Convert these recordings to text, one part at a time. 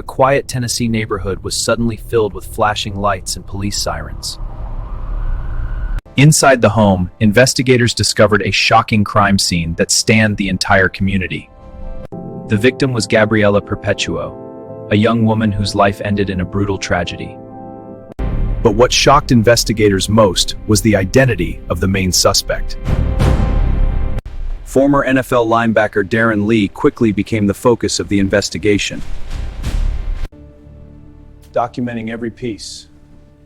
The quiet Tennessee neighborhood was suddenly filled with flashing lights and police sirens. Inside the home, investigators discovered a shocking crime scene that stunned the entire community. The victim was Gabriella Perpetuo, a young woman whose life ended in a brutal tragedy. But what shocked investigators most was the identity of the main suspect. Former NFL linebacker Darren Lee quickly became the focus of the investigation. Documenting every piece.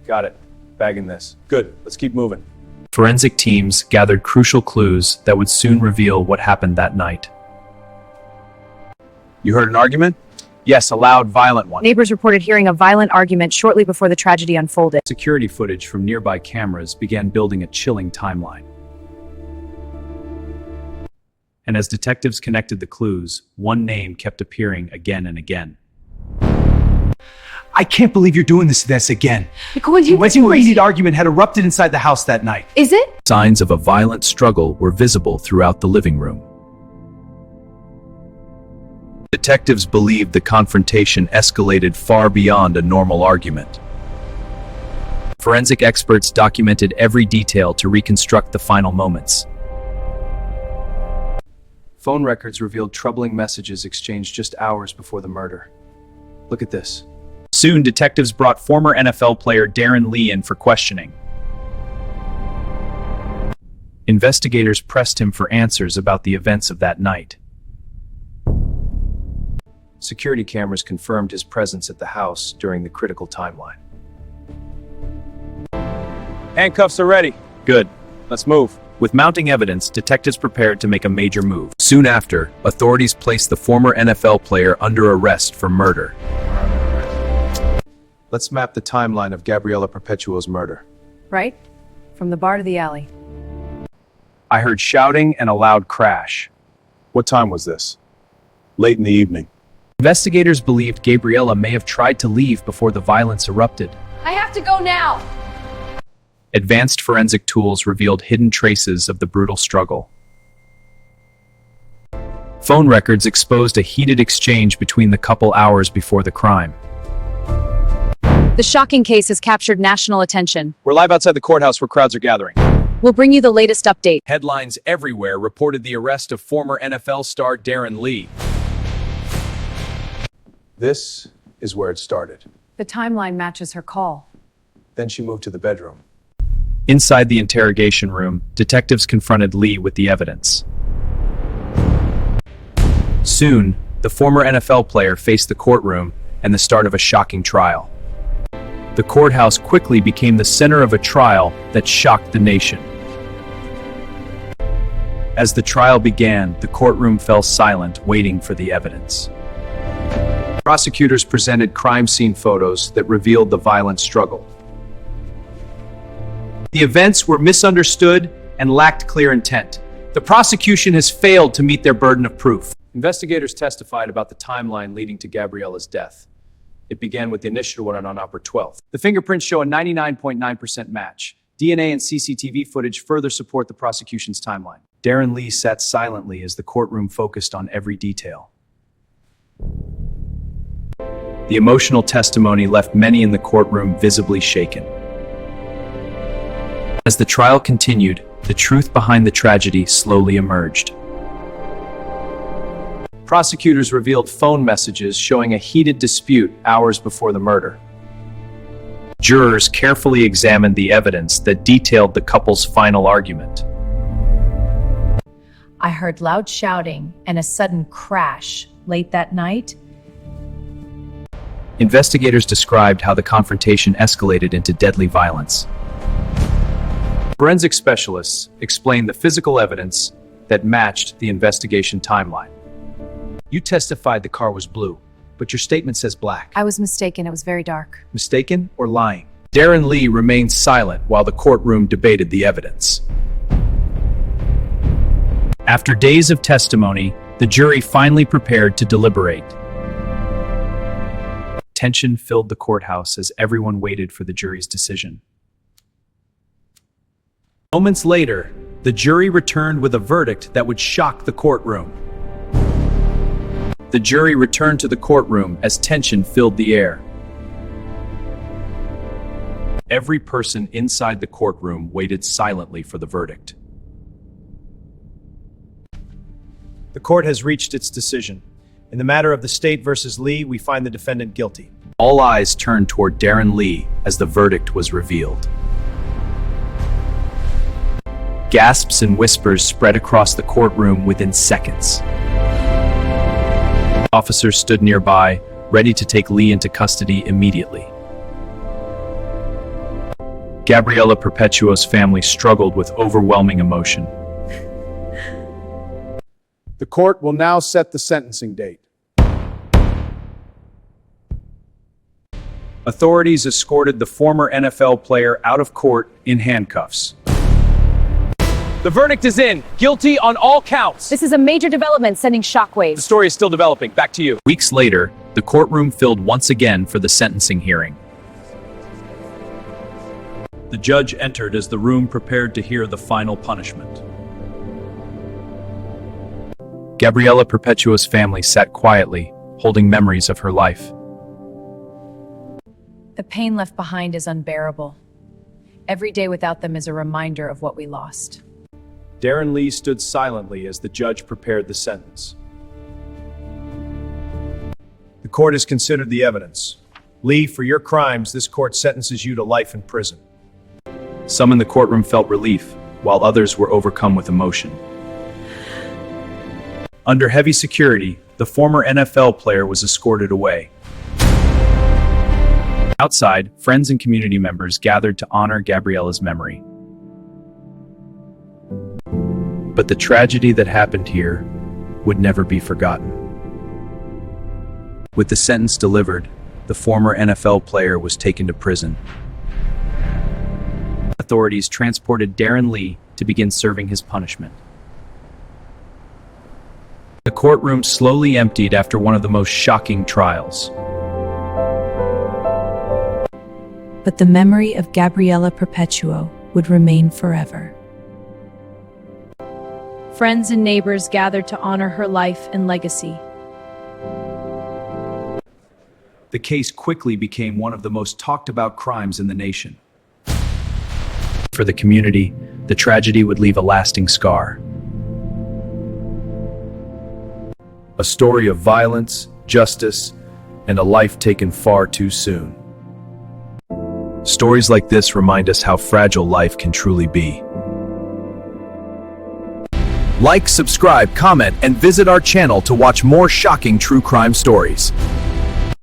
Got it. Bagging this. Good. Let's keep moving. Forensic teams gathered crucial clues that would soon reveal what happened that night. You heard an argument? Yes, a loud, violent one. Neighbors reported hearing a violent argument shortly before the tragedy unfolded. Security footage from nearby cameras began building a chilling timeline. And as detectives connected the clues, one name kept appearing again and again. I can't believe you're doing this again. A heated argument had erupted inside the house that night. Is it? Signs of a violent struggle were visible throughout the living room. Detectives believed the confrontation escalated far beyond a normal argument. Forensic experts documented every detail to reconstruct the final moments. Phone records revealed troubling messages exchanged just hours before the murder. Look at this. Soon, detectives brought former NFL player Darren Lee in for questioning. Investigators pressed him for answers about the events of that night. Security cameras confirmed his presence at the house during the critical timeline. Handcuffs are ready. Good. Let's move. With mounting evidence, detectives prepared to make a major move. Soon after, authorities placed the former NFL player under arrest for murder. Let's map the timeline of Gabriella Perpetuo's murder. Right? From the bar to the alley. I heard shouting and a loud crash. What time was this? Late in the evening. Investigators believed Gabriella may have tried to leave before the violence erupted. I have to go now! Advanced forensic tools revealed hidden traces of the brutal struggle. Phone records exposed a heated exchange between the couple hours before the crime. The shocking case has captured national attention. We're live outside the courthouse where crowds are gathering. We'll bring you the latest update. Headlines everywhere reported the arrest of former NFL star Darren Lee. This is where it started. The timeline matches her call. Then she moved to the bedroom. Inside the interrogation room, detectives confronted Lee with the evidence. Soon, the former NFL player faced the courtroom and the start of a shocking trial. The courthouse quickly became the center of a trial that shocked the nation. As the trial began, the courtroom fell silent, waiting for the evidence. Prosecutors presented crime scene photos that revealed the violent struggle. The events were misunderstood and lacked clear intent. The prosecution has failed to meet their burden of proof. Investigators testified about the timeline leading to Gabriella's death. It began with the initial one on October 12th. The fingerprints show a 99.9% match. DNA and CCTV footage further support the prosecution's timeline. Darren Lee sat silently as the courtroom focused on every detail. The emotional testimony left many in the courtroom visibly shaken. As the trial continued, the truth behind the tragedy slowly emerged. Prosecutors revealed phone messages showing a heated dispute hours before the murder. Jurors carefully examined the evidence that detailed the couple's final argument. I heard loud shouting and a sudden crash late that night. Investigators described how the confrontation escalated into deadly violence. Forensic specialists explained the physical evidence that matched the investigation timeline. You testified the car was blue, but your statement says black. I was mistaken. It was very dark. Mistaken or lying? Darren Lee remained silent while the courtroom debated the evidence. After days of testimony, the jury finally prepared to deliberate. Tension filled the courthouse as everyone waited for the jury's decision. Moments later, the jury returned with a verdict that would shock the courtroom. The jury returned to the courtroom as tension filled the air. Every person inside the courtroom waited silently for the verdict. The court has reached its decision. In the matter of the state versus Lee, we find the defendant guilty. All eyes turned toward Darren Lee as the verdict was revealed. Gasps and whispers spread across the courtroom within seconds. Officers stood nearby, ready to take Lee into custody immediately. Gabriela Perpetuo's family struggled with overwhelming emotion. The court will now set the sentencing date. Authorities escorted the former NFL player out of court in handcuffs. The verdict is in. Guilty on all counts. This is a major development sending The shockwaves. story is still developing. Back to you. Weeks later, the courtroom filled once again for the sentencing hearing. The judge entered as the room prepared to hear the final punishment. Gabriela Perpetuo's family sat quietly, holding memories of her life. The pain left behind is unbearable. Every day without them is a reminder of what we lost. Darren Lee stood silently as the judge prepared the sentence. The court has considered the evidence. Lee, for your crimes, this court sentences you to life in prison. Some in the courtroom felt relief, while others were overcome with emotion. Under heavy security, the former NFL player was escorted away. Outside, friends and community members gathered to honor Gabriela's memory. But the tragedy that happened here would never be forgotten. With the sentence delivered, the former NFL player was taken to prison. Authorities transported Darren Lee to begin serving his punishment. The courtroom slowly emptied after one of the most shocking trials. But the memory of Gabriela Perpetuo would remain forever. Friends and neighbors gathered to honor her life and legacy. The case quickly became one of the most talked about crimes in the nation. For the community, the tragedy would leave a lasting scar. A story of violence, justice, and a life taken far too soon. Stories like this remind us how fragile life can truly be. Like, subscribe, comment, and visit our channel to watch more shocking true crime stories.